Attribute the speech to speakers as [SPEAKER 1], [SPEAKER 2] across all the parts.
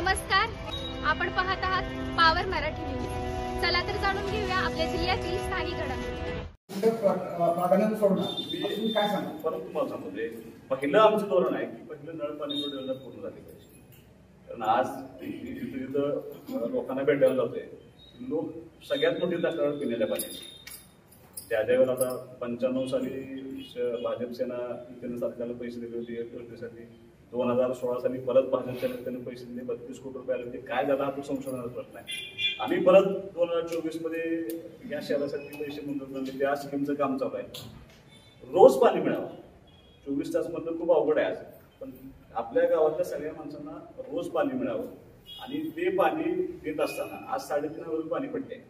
[SPEAKER 1] नमस्कार, आपण पाहत आहात पावर मराठी न्यूज। चला तर जाणून घेऊया आपल्या जिल्ह्यातील स्थानिक घडामोडी।
[SPEAKER 2] प्राधान्याने सोडणार तुम्ही काय सांगा?
[SPEAKER 3] परत तुम्हाला सांगतो, पहिलं आमचं धोरण आहे की पहिलं नळ पाणी योजना पूर्ण झाली पाहिजे। कारण आज तिथं लोकांना भेटायला जातोय, लोक सगळ्यात मोठी तक्रार पिण्याच्या पाण्याची। त्यावेळेला आता 95 साली भाजप सेना केंद्र सरकारला पैसे दिले होते योजनेसाठी, 2016 साली परत भाजप सेनेने पैसे दिले 32 कोटी रुपये आले होते। काय झाला हा तो संशोधनाचा प्रश्न आहे। आम्ही परत 2024 मध्ये या शहरासाठी पैसे मंजूर झाले, त्या स्कीमचं काम चालू आहे। रोज पाणी मिळावं, 24 तास मधलं खूप अवघड आहे आज, पण आपल्या गावातल्या सगळ्या माणसांना रोज पाणी मिळावं। आणि ते पाणी देत असताना आज 3.5 पाणी पडते,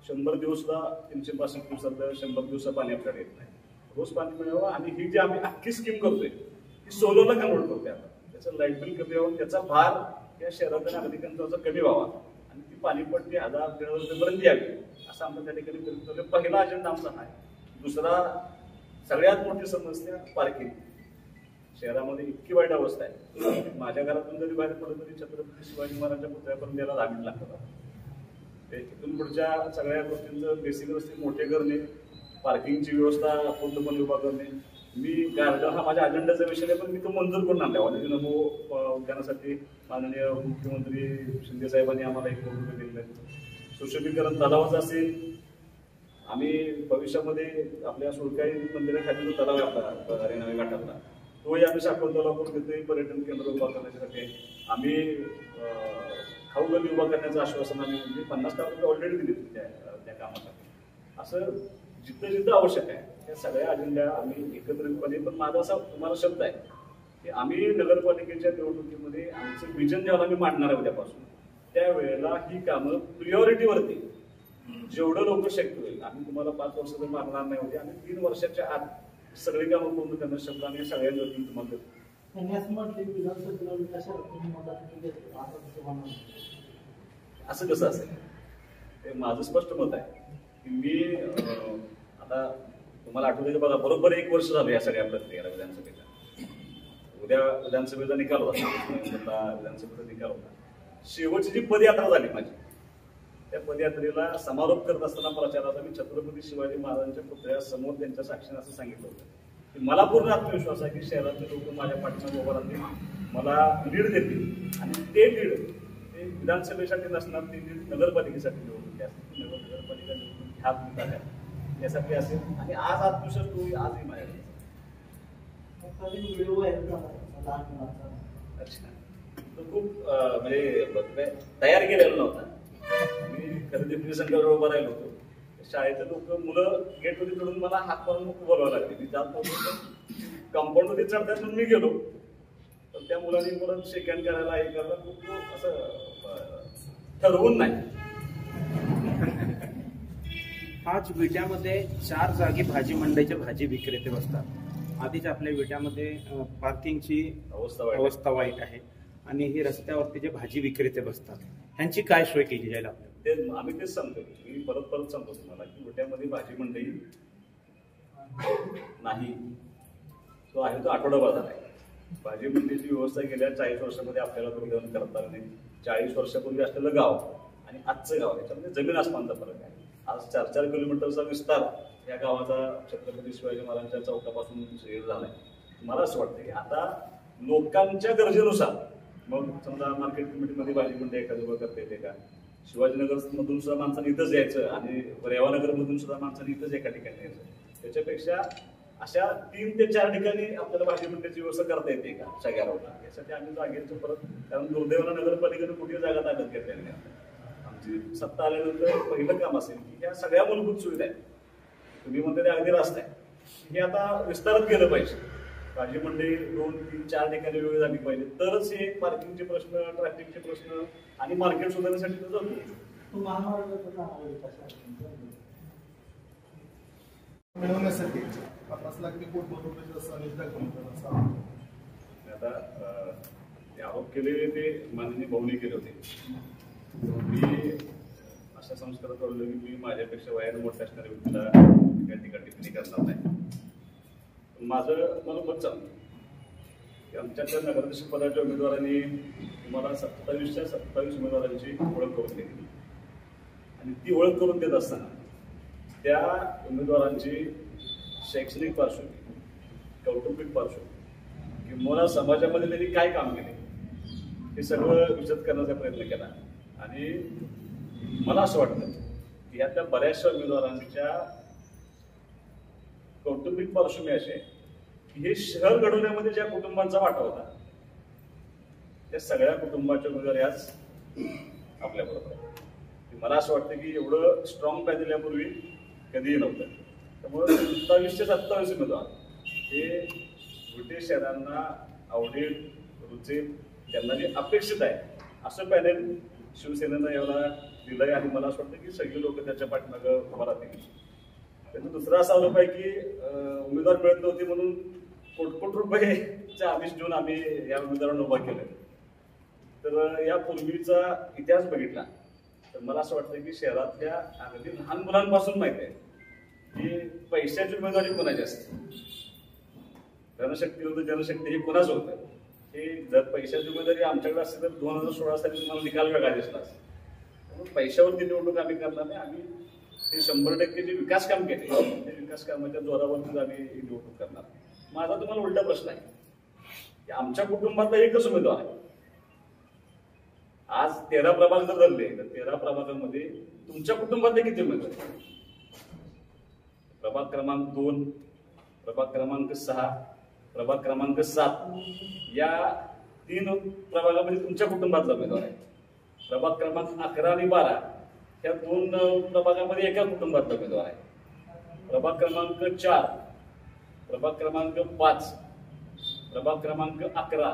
[SPEAKER 3] 100 दिवस सुद्धा 365 दिवसात 100 दिवसात पाणी आपल्याला येत नाही। रोज पाणी मिळावं आणि ही जी आम्ही अख्खी स्कीम करतोय ती सोलरला कन्वर्ट करतोय आता। त्याचं लाईट बिल कमी व्हावं, त्याचा भार या शहरातल्या नागरिकांचा कमी व्हावा आणि ती पाणीपट्टी 1000-1500 रुपयेपर्यंत यावी असं आमच्या त्या ठिकाणी करतो। पहिला अजेंडा आमचा आहे। दुसरा, सगळ्यात मोठी समस्या पार्किंग। शहरामध्ये इतकी वाईट अवस्था आहे, माझ्या घरातून जरी बाहेर पडलं तरी छत्रपती शिवाजी महाराजांच्या पुतळ्यापर्यंत यायला 10 मिनिट लागतात। तिथून पुढच्या सगळ्या गोष्टींचं बेसिक रस्ते मोठे करणे, पार्किंगची व्यवस्था पूर्णपणे उभा करणे। मी गार्डन हा माझ्या अजेंडाचा विषय आहे, पण मी तो मंजूर करून आणला। वाल्मिकी नमो उद्यानासाठी माननीय मुख्यमंत्री शिंदे साहेबांनी आम्हाला 1 कोटी रुपये दिले आहेत। सुशोभीकरण तलावाचं असेल, आम्ही भविष्यामध्ये आपल्या सुळकाई मंदिराखाली जो तलाव आहे आपला रेणावे घाटातला, तोही आम्ही साखर तलाव करून तिथे पर्यटन केंद्र उभा करण्यासाठी आम्ही खाऊ गल्ली उभा करण्याचं आश्वासन आम्ही म्हणजे 50 लाख रुपये ऑलरेडी दिले त्या कामासाठी। असं जिथं जिथं आवश्यक आहे त्या सगळ्या अजेंडा आम्ही एकत्रितपणे, पण माझा असा तुम्हाला शब्द आहे की आम्ही नगरपालिकेच्या निवडणुकीमध्ये आमचं विजन जेव्हा आम्ही मांडणार आहे उद्यापासून, त्यावेळेला ही कामं प्रिऑरिटीवरती जेवढं लोक शक्य होईल, आम्ही तुम्हाला 5 वर्ष तर मागणार नाही होते, आम्ही 3 वर्षाच्या आत सगळी कामं पूर्ण करण्याचा शब्द आम्ही सगळ्यांना तुम्हाला देतो। असं कसं असेल, हे माझं स्पष्ट मत आहे की मी आता तुम्हाला आठवतं बघा, बरोबर 1 वर्ष झालं या सगळ्या प्रक्रियेला। विधानसभेचा उद्या विधानसभेचा निकाल होता, विधानसभेचा निकाल होता। शेवटची जी पदयात्रा झाली माझी, त्या पदयात्रेला समारोप करत असताना प्रचाराचा मी छत्रपती शिवाजी महाराजांच्या पुतळ्यासमोर त्यांच्या साक्षीने असं सांगितलं होतं की मला पूर्ण आत्मविश्वास आहे की शहरातले लोक माझ्या पाठीमागे उभा राहतील, मला लीड देतील आणि ते लीड ते विधानसभेसाठी नसणार, ते लीड नगरपालिकेसाठी निवडणुकी असतील, नगरपालिका निवडणूक ह्या यासाठी असेल। आणि आज आत्मविश्वास तो आजही माझ्याकडे। अच्छा, तो खूप म्हणजे तयार केलेला नव्हता। मी खरेदी फ्री सेंटरवर उभा राहिलो होतो, शाळेचे लोक मुलं गेटमध्ये चढून मला हात मारून बोलवायला लागले। मी जात नव्हतो, कंपाऊंड मध्ये चढतात म्हणून मी गेलो, तर त्या मुलांनी परत शेक हँड करायला हे करायला खूप असं ठरवून नाही।
[SPEAKER 4] आज विट्यामध्ये 4 जागी भाजी मंडईचे भाजी विक्रेते बसतात। आधीच आपल्या विट्यामध्ये पार्किंगची अवस्था वाईट आहे आणि हे रस्त्यावरती जे भाजी विक्रेते बसतात ह्यांची काय सोय केली जाईल आपल्याला?
[SPEAKER 3] ते आम्ही तेच सांगतो, मी परत सांगतो तुम्हाला की विट्यामध्ये भाजी मंडई नाही, तो आहे तो आठवडाभर झाला आहे। भाजी मंडईची व्यवस्था गेल्या 40 वर्षामध्ये आपल्याला दुर्दैवाने करता आली नाही। 40 वर्षापूर्वी असलेलं गाव आणि आजचं गाव याच्यामध्ये जमीन आसमानचा फरक आहे। आज 4-4 किलोमीटरचा विस्तार या गावाचा छत्रपती शिवाजी महाराजांच्या चौकापासून झालाय। मला असं वाटतं की आता लोकांच्या गरजेनुसार, मग समजा मार्केट कमिटीमध्ये भाजी मंडई एखादी उभं करता येते का, शिवाजीनगर मधून सुद्धा माणसाने इथंच यायचं आणि रेवानगर मधून सुद्धा माणसाने इथंच एका ठिकाणी यायचं, त्याच्यापेक्षा अशा 3 ते 4 ठिकाणी आपल्याला भाजी मंडईची व्यवस्था करता येते का सगळ्या रोडला, यासाठी आम्ही जागेचं परत, कारण दुर्दैवानं नगरपालिकेने कुठे जागा ताब्यात घेतलेली नाही। आमची सत्ता आल्यानंतर पहिलं काम असेल की ह्या सगळ्या मूलभूत सुविधा आहेत, तुम्ही म्हणता ते अगदी रस्ता आहे, हे आता विस्तारित केलं पाहिजे। भाजी मंडई 2, 3, 4 ठिकाणी वेगळी झाली पाहिजे, तरच हे पार्किंगचे प्रश्न, ट्रॅफिकचे प्रश्न आणि मार्केट सुधारण्यासाठी
[SPEAKER 2] मिळवण्यासाठी 50 लाख
[SPEAKER 3] आता ते आरोप केलेले ते माननीय भाऊने केले होते। मी अशा संस्कारात पडलो की मी माझ्यापेक्षा वयाने मोठ्या असणाऱ्या व्यक्तीला टिप्पणी करणार नाही। माझं मला मत चालतं की आमच्याकडे नगराध्यक्ष पदाच्या उमेदवारांनी तुम्हाला 27च्या 27 उमेदवारांची ओळख करून दिली आणि ती ओळख करून देत असताना त्या उमेदवारांची शैक्षणिक पार्श्वभूमी, कौटुंबिक पार्श्वभूमी किंवा समाजामध्ये त्यांनी काय काम केले हे सगळं विशद करण्याचा प्रयत्न केला. आणि मला असं वाटतं की यातल्या बऱ्याचशा उमेदवारांच्या कौटुंबिक पार्श्वभूमी असे की हे शहर घडवण्यामध्ये ज्या कुटुंबांचा वाटा होता त्या सगळ्या कुटुंबाच्या उमेदवार आज आपल्याबरोबर आहे. मला असं वाटतं की एवढं स्ट्रॉंग पॅनल यापूर्वी कधीही नव्हतं. त्यामुळे 27चे 27 उमेदवार हे विटे शहरांना आवडेल, रुचेल, त्यांना जे अपेक्षित आहे असं पॅनल शिवसेनेनं एवढा दिलंय. आणि मला असं वाटतं की सगळी लोक त्याच्या पाठीमागं उभा राहतील. त्यांना दुसरं असं आलं पाहिजे की उमेदवार मिळत नव्हते म्हणून कोट रुपयेचा आमिष देऊन आम्ही या उमेदवारांना उभा केलं. तर यापूर्वीचा इतिहास बघितला तर मला असं वाटतं की शहरातल्या अगदी लहान मुलांपासून माहिती आहे की पैशाची उमेदवारी कोणाची असते, धनशक्ती होतं जनशक्ती हे कोणाच होतं. हे जर पैशाची उमेदवारी आमच्याकडे असते तर 2016 साली तुम्हाला निकाल वेगळा दिसला असता. त्यामुळे पैशावरती निवडणूक आम्ही करणार नाही. आम्ही हे 100% जे विकास काम केले त्या विकास कामाच्या जोरावरतीच आम्ही निवडणूक करणार. माझा तुम्हाला उलटा प्रश्न आहे की आमच्या कुटुंबातला एकच उमेदवार आहे. आज 13 प्रभाग जर धरले तर 13 प्रभागामध्ये तुमच्या कुटुंबातले किती उमेदवार? प्रभाग क्रमांक 2, प्रभाग क्रमांक 6, प्रभाग क्रमांक 7 या 3 प्रभागामध्ये तुमच्या कुटुंबातला उमेदवार आहे. प्रभाग क्रमांक 11 आणि 12 या 2 प्रभागामध्ये एका कुटुंबातला उमेदवार आहे. प्रभाग क्रमांक 4, प्रभाग क्रमांक 5, प्रभाग क्रमांक 11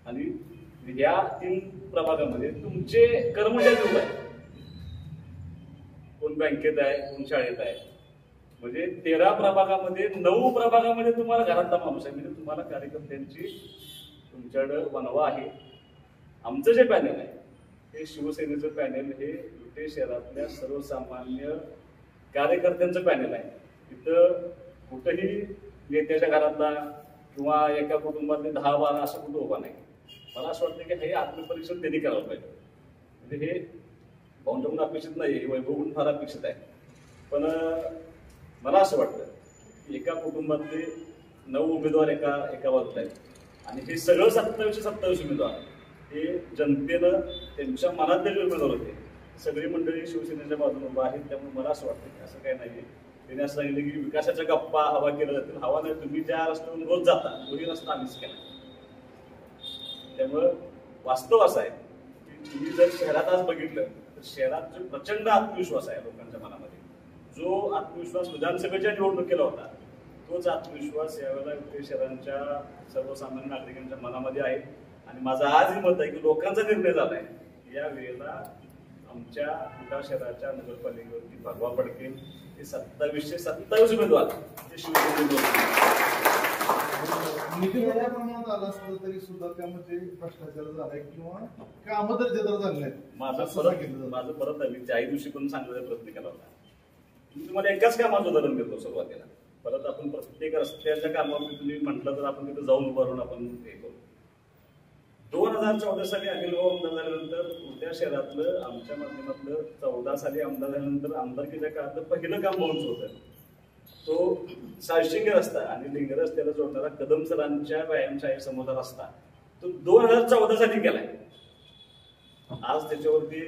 [SPEAKER 3] आणि या 3 प्रभागामध्ये तुमचे कर्मचारी उभे आहेत. कोण बँकेत आहे, कोण शाळेत आहे. म्हणजे 13 प्रभागामध्ये 9 प्रभागामध्ये तुम्हाला घरातला माणूस आहे. म्हणजे तुम्हाला कार्यकर्त्यांची तुमच्याकडे वनवा आहे. आमचं जे पॅनल आहे हे शिवसेनेचं पॅनल हे विटे शहरातल्या सर्वसामान्य कार्यकर्त्यांचं पॅनल आहे. इथं कुठंही नेत्याच्या घरातला किंवा एका कुटुंबातले 10-12 असं कुठं उभा नाही. मला असं वाटतं की हे आत्मपरीक्षण त्यांनी करायला पाहिजे. म्हणजे हे भाऊंकडून अपेक्षित नाही, वैभवकडून फार अपेक्षित आहे. पण मला असं वाटतं की एका कुटुंबातले 9 उमेदवार एका बाजूला आहेत आणि हे सगळं 27 उमेदवार हे जनतेनं त्यांच्या मनातले उमेदवार होते. सगळी मंडळी शिवसेनेच्या बाजूने उभा आहेत. त्यामुळे मला असं वाटतं की असं काही नाही. त्यांनी असं सांगितलं की विकासाच्या गप्पा हवा केल्या जातील. हवा नाही, तुम्ही ज्या रस्त्यावरून रोज जाता तोही रस्ता आम्हीच केला. त्यामुळं वास्तव असं आहे की तुम्ही जर शहरात आज बघितलं तर शहरात जो प्रचंड आत्मविश्वास आहे लोकांच्या मनामध्ये, जो आत्मविश्वास विधानसभेच्या निवडणुकीला होता तोच आत्मविश्वास यावेळेला विटे शहरांच्या सर्वसामान्य नागरिकांच्या मनामध्ये आहे. आणि माझं आजही मत आहे की लोकांचा निर्णय झालाय या वेळेला आमच्या विटा शहराच्या नगरपालिकेवरती भगवा पडतील. हे 27चे 27 उमेदवार ते
[SPEAKER 2] निधी मोठ्या प्रमाणात आला असलं तरी सुद्धा त्यामध्ये भ्रष्टाचार झालाय किंवा कामं तर जर झाले नाहीत.
[SPEAKER 3] माझं परत आम्ही त्याही दिवशी पण सांगण्याचा प्रयत्न केला होता. मी तुम्हाला एकाच कामाचं उदाहरण देतो सुरुवातीला. परत आपण प्रत्येक रस्त्याच्या कामावरती तुम्ही म्हटलं तर आपण तिथे जाऊन उभं राहून आपण हे करू. 2014 साली अनिल भाऊ आमदार झाल्यानंतर उद्या शहरातलं आमच्या माध्यमातलं 14 साली आमदार झाल्यानंतर आमदारकीच्या काळातलं पहिलं काम भाऊंचं होतं. तो साळशिंगे रस्ता आणि लिंग रस्त्याला जोडणारा कदम सरांच्या व्यायामशाळे समोरचा रस्ता तो 2014 साली केलाय. आज त्याच्यावरती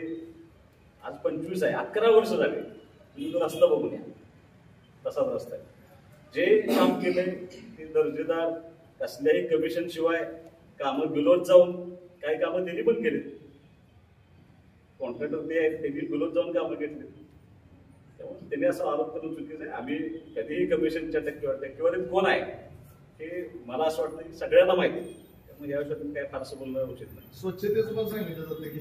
[SPEAKER 3] आज 25 आहे, 11 वर्ष झाले. तुम्ही तो रस्ता बघून या, तसाच रस्ता आहे. जे काम केलंय ते दर्जेदार, कसल्याही कमिशन शिवाय कामं बिलोत जाऊन काही कामं त्यांनी पण केली. कॉन्ट्रॅक्टर ते आहेत त्यांनी बिलोत जाऊन कामं घेतली. त्यामुळे त्यांनी असा आरोप करून चुकीचं आहे. आम्ही कधीही कमिशनच्या टक्केवारीत कोण आहे हे मला असं वाटतं की सगळ्यांना माहिती आहे. त्यामुळे या विषयातून काय फारसं बोलणं उचित नाही.
[SPEAKER 2] स्वच्छतेचं पण सांगितलं जातं की